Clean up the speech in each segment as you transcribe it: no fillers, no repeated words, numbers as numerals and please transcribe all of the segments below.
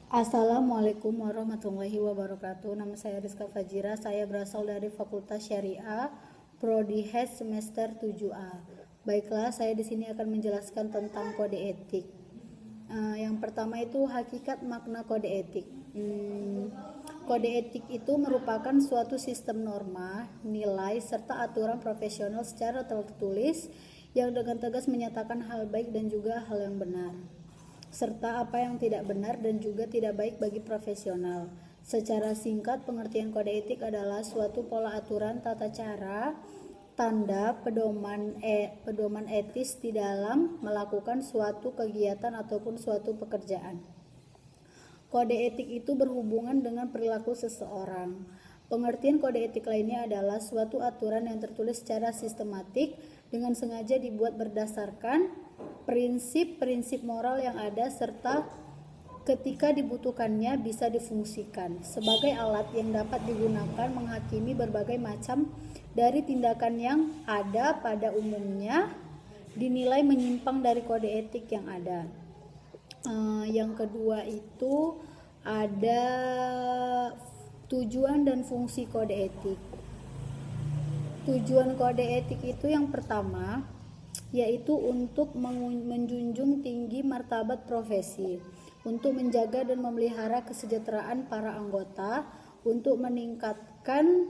Assalamualaikum warahmatullahi wabarakatuh. Nama saya Rizka Fajira. Saya berasal dari Fakultas Syariah, Prodi HES semester 7A. Baiklah, saya di sini akan menjelaskan tentang kode etik. Yang pertama itu hakikat makna kode etik. Kode etik itu merupakan suatu sistem norma, nilai, serta aturan profesional secara tertulis yang dengan tegas menyatakan hal baik dan juga hal yang benar, serta apa yang tidak benar dan juga tidak baik bagi profesional. Secara singkat, pengertian kode etik adalah suatu pola aturan, tata cara, tanda, pedoman etis di dalam melakukan suatu kegiatan ataupun suatu pekerjaan. Kode etik itu berhubungan dengan perilaku seseorang. Pengertian kode etik lainnya adalah suatu aturan yang tertulis secara sistematik dengan sengaja dibuat berdasarkan prinsip-prinsip moral yang ada serta ketika dibutuhkannya bisa difungsikan sebagai alat yang dapat digunakan menghakimi berbagai macam dari tindakan yang ada pada umumnya dinilai menyimpang dari kode etik yang ada. Yang kedua itu ada tujuan dan fungsi kode etik. Tujuan kode etik itu yang pertama yaitu untuk menjunjung tinggi martabat profesi, untuk menjaga dan memelihara kesejahteraan para anggota, untuk meningkatkan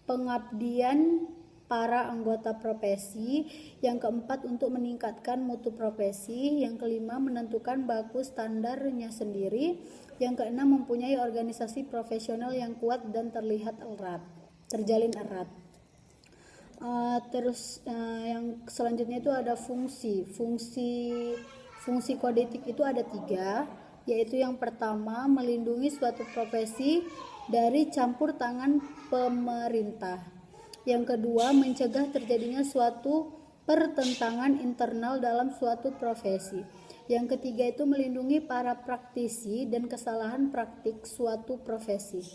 pengabdian para anggota profesi, yang keempat untuk meningkatkan mutu profesi, yang kelima menentukan baku standarnya sendiri, yang keenam mempunyai organisasi profesional yang kuat dan terjalin erat. Yang selanjutnya itu ada fungsi kode etik itu ada 3, yaitu yang pertama melindungi suatu profesi dari campur tangan pemerintah, yang kedua mencegah terjadinya suatu pertentangan internal dalam suatu profesi, yang ketiga itu melindungi para praktisi dan kesalahan praktik suatu profesi.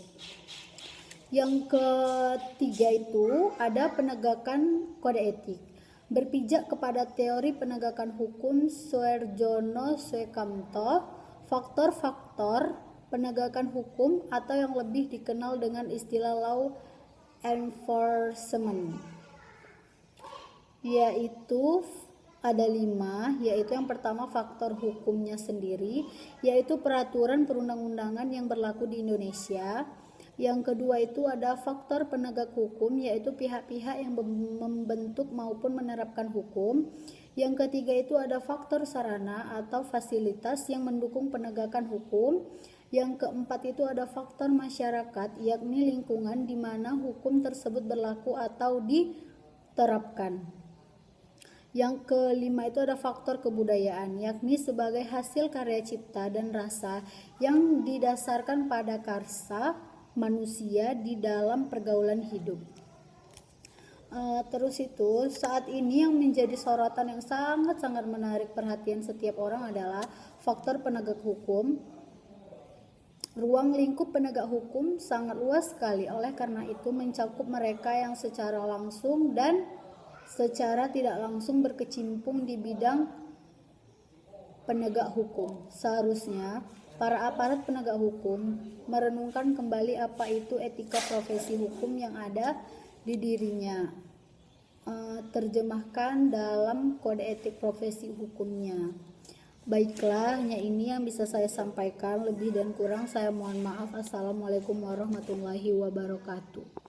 Yang ketiga itu ada penegakan kode etik. Berpijak kepada teori penegakan hukum Suarjono Suekamto, faktor-faktor penegakan hukum atau yang lebih dikenal dengan istilah law enforcement, yaitu ada 5, yaitu yang pertama faktor hukumnya sendiri, yaitu peraturan perundang-undangan yang berlaku di Indonesia. Yang kedua itu ada faktor penegak hukum, yaitu pihak-pihak yang membentuk maupun menerapkan hukum. Yang ketiga itu ada faktor sarana atau fasilitas yang mendukung penegakan hukum. Yang keempat itu ada faktor masyarakat, yakni lingkungan di mana hukum tersebut berlaku atau diterapkan. Yang kelima itu ada faktor kebudayaan, yakni sebagai hasil karya cipta dan rasa yang didasarkan pada karsa manusia di dalam pergaulan hidup. Terus itu saat ini yang menjadi sorotan yang sangat-sangat menarik perhatian setiap orang adalah faktor penegak hukum. Ruang lingkup penegak hukum sangat luas sekali, oleh karena itu mencakup mereka yang secara langsung dan secara tidak langsung berkecimpung di bidang penegak hukum. Seharusnya para aparat penegak hukum merenungkan kembali apa itu etika profesi hukum yang ada di dirinya, terjemahkan dalam kode etik profesi hukumnya. Baiklah, hanya ini yang bisa saya sampaikan. Lebih dan kurang saya mohon maaf. Assalamualaikum warahmatullahi wabarakatuh.